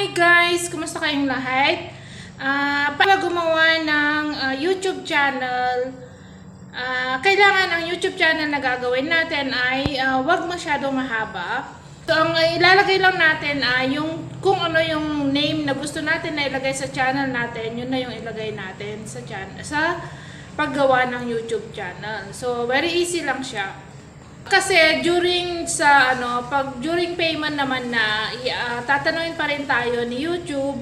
Hi guys! Kumusta kayong lahat? Para gumawa ng YouTube channel, kailangan ang YouTube channel na gagawin natin ay wag masyadong mahaba. So, ang ilalagay lang natin ay kung ano yung name na gusto natin na ilagay sa channel natin, yun na yung ilagay natin sa paggawa ng YouTube channel. So, very easy lang siya. Kasi during payment naman na tatanungin pa rin tayo ni YouTube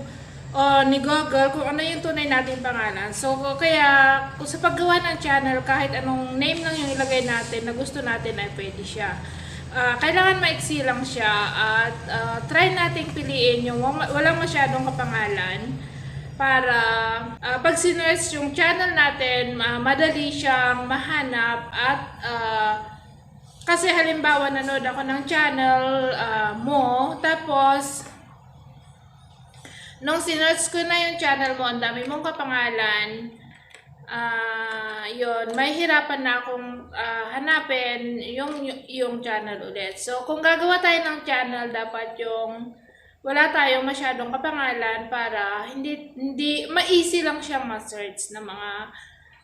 o ni Google kung ano yung tunay nating pangalan. So kaya kung sa paggawa ng channel, kahit anong name lang yung ilagay natin na gusto natin ay pwede siya. Kailangan maiksi lang siya at try nating piliin yung walang masyadong kapangalan para pag sinerch yung channel natin, madali siyang mahanap at kasi halimbawa nanood ako ng channel mo, tapos nung sinerch ko na yung channel mo, ang dami mong kapangalan, yun, may hirapan na akong hanapin yung channel ulit. So kung gagawa tayo ng channel, dapat yung wala tayong masyadong kapangalan para hindi ma-easy lang siyang ma-search ng mga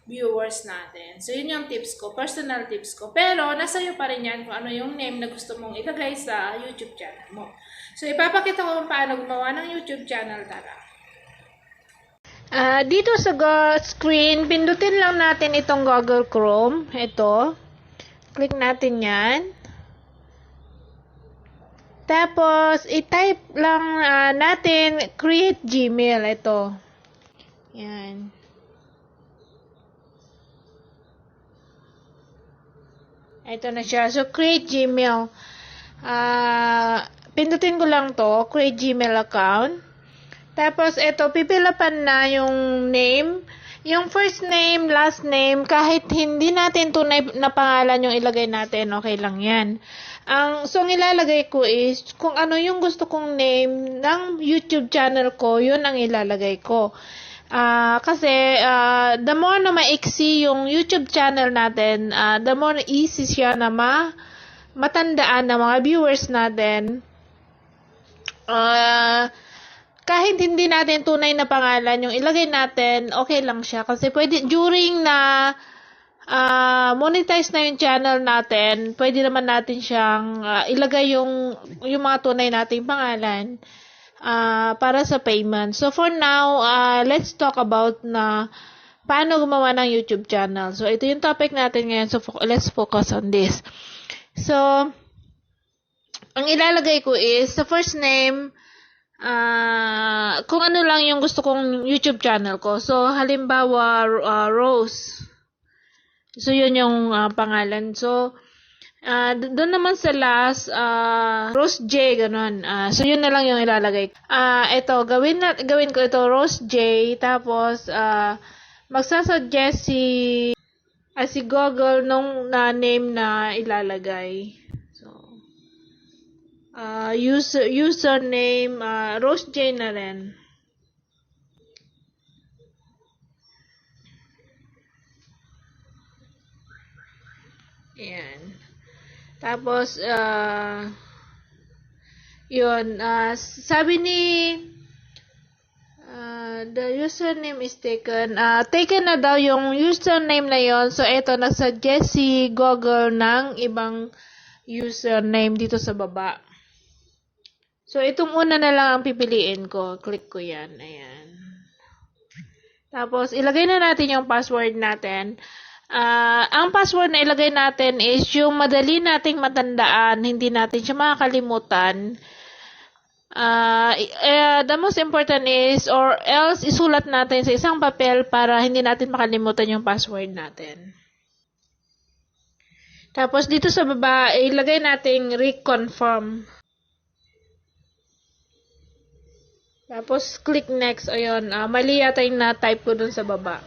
viewers natin. So, yun yung tips ko, personal tips ko. Pero, nasa iyo pa rin yan kung ano yung name na gusto mong ilagay sa YouTube channel mo. So, ipapakita ko kung paano gumawa ng YouTube channel. Tara. Dito sa screen, pindutin lang natin itong Google Chrome. Ito. Click natin yan. Tapos, i-type lang natin create Gmail. Ito. Yan. Ito na siya. So, create Gmail. Pindutin ko lang to. Create Gmail account. Tapos, ito, pipilapan na yung name. Yung first name, last name, kahit hindi natin tunay na pangalan yung ilagay natin, okay lang yan. So, ang ilalagay ko is, kung ano yung gusto kong name ng YouTube channel ko, yun ang ilalagay ko. Kasi the more na maiksi yung YouTube channel natin, the more easy siya na matandaan ng mga viewers natin. Kahit hindi natin tunay na pangalan yung ilagay natin, okay lang siya. Kasi pwede, during na monetize na yung channel natin, pwede naman natin siyang ilagay yung mga tunay nating pangalan. Para sa payment. So, for now, let's talk about na paano gumawa ng YouTube channel. So, ito yung topic natin ngayon. So, let's focus on this. So, ang ilalagay ko is, sa first name, kung ano lang yung gusto kong YouTube channel ko. So, halimbawa, Rose. So, yun yung pangalan. So, doon naman sa last, Rose J, ganun. So, yun na lang yung ilalagay. Ito, gawin ko ito, Rose J, tapos, magsasuggest si Google nung name na ilalagay. So, username, Rose J na rin. Ayan. Tapos, yun, sabi ni, the username is taken. Taken na daw yung username na yon. So, eto, nagsuggest si Google ng ibang username dito sa baba. So, itong una na lang ang pipiliin ko. Click ko yan. Ayan. Tapos, ilagay na natin yung password natin. Ang password na ilagay natin is yung madali nating matandaan, hindi natin siya makakalimutan. The most important is, or else isulat natin sa isang papel para hindi natin makalimutan yung password natin. Tapos dito sa baba, ilagay nating reconfirm. Tapos click next. Ayun, mali yata yung na-type ko dun sa baba.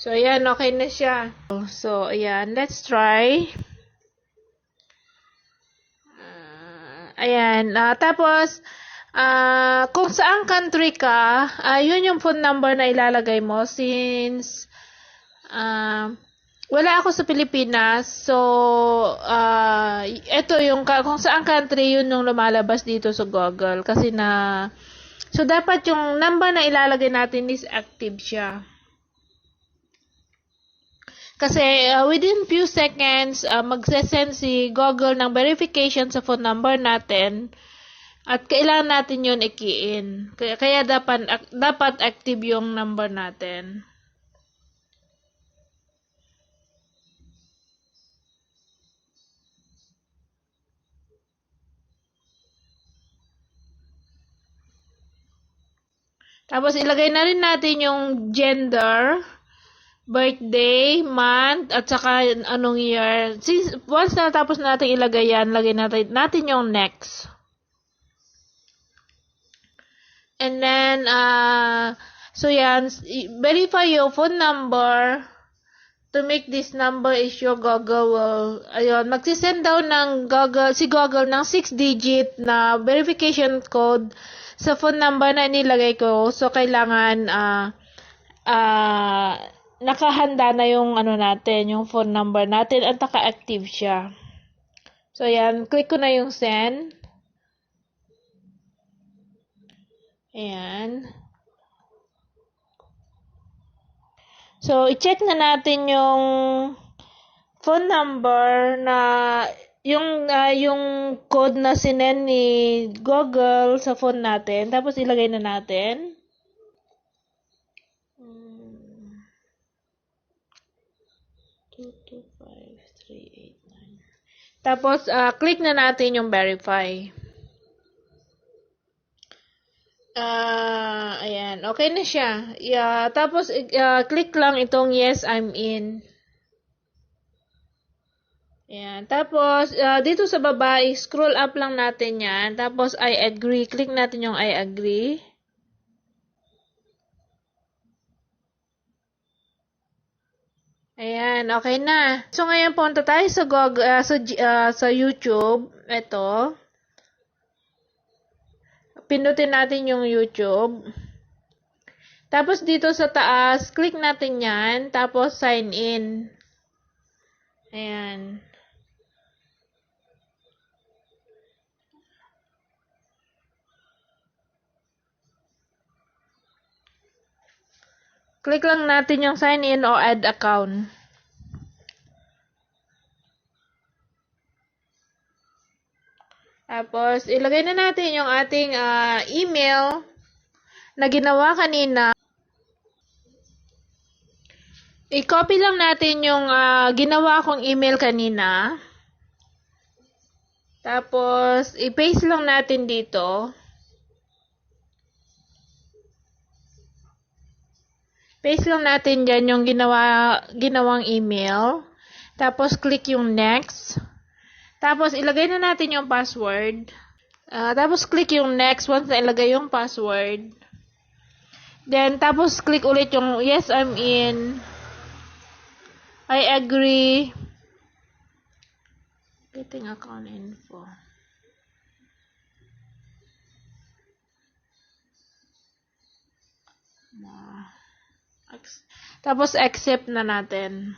So, ayan, okay na siya. So, ayan, let's try. Ayan, tapos, kung saang country ka, yun yung phone number na ilalagay mo since wala ako sa Pilipinas. So, ito yung kung saan country yun yung lumalabas dito sa Google kasi so dapat yung number na ilalagay natin is active siya. Kasi within few seconds magse-send si Google ng verification sa phone number natin at kailangan natin yun i-key in. Kaya dapat active yung number natin. Tapos, ilagay na rin natin yung gender, birthday, month, at saka anong year. Once na tapos natin ilagay yan, lagay natin yung next. And then, so yan, verify your phone number to make this number is your Google will, ayun, magsisend daw ng si Google ng 6-digit na verification code sa phone number na nilagay ko. So, kailangan, nakahanda na yung natin, yung phone number natin at naka-active siya. So, yan. Click ko na yung send. Ayan. So, i-check na natin yung phone number na yung code na sinend ni Google sa phone natin. Tapos, ilagay na natin. Tapos, click na natin yung verify. Ayan. Okay na siya. Yeah, tapos, click lang itong yes, I'm in. Ayan. Tapos, dito sa baba, scroll up lang natin yan. Tapos, I agree. Click natin yung I agree. Ayan. Okay na. So, ngayon punta tayo sa Google, sa YouTube. Ito. Pindutin natin yung YouTube. Tapos, dito sa taas, click natin yan. Tapos, sign in. Ayan. Click lang natin yung sign in o add account. Tapos, ilagay na natin yung ating email na ginawa kanina. I-copy lang natin yung ginawa kong email kanina. Tapos, i-paste lang natin dito. Paste lang natin dyan yung ginawang email. Tapos, click yung next. Tapos, ilagay na natin yung password. Tapos, click yung next once na ilagay yung password. Then, tapos, click ulit yung yes, I'm in. I agree. Getting account info. Tapos, accept na natin.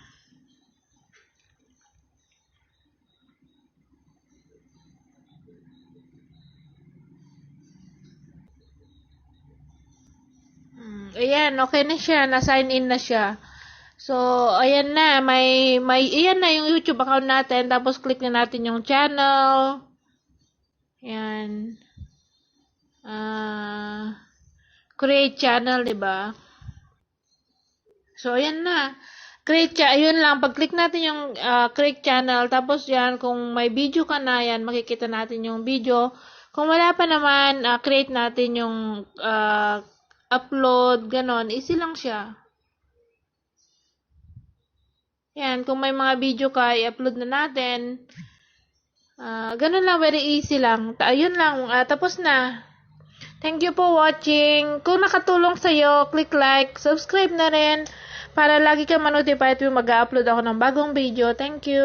Ayan, okay na siya. Na-sign in na siya. So, ayan na. Ayan na yung YouTube account natin. Tapos, click na natin yung channel. Ayan. Create channel, diba? So, ayan na. Ayun lang. Pag-click natin yung create channel, tapos yan, kung may video ka na, yan, makikita natin yung video. Kung wala pa naman, create natin yung upload, ganon. Easy lang siya. Yan, kung may mga video ka, i-upload na natin. Ganon lang, very easy lang. Ayun lang, tapos na. Thank you for watching. Kung nakatulong sa'yo, click like, subscribe na rin para lagi kang ma-notify tuwing mag-upload ako ng bagong video. Thank you.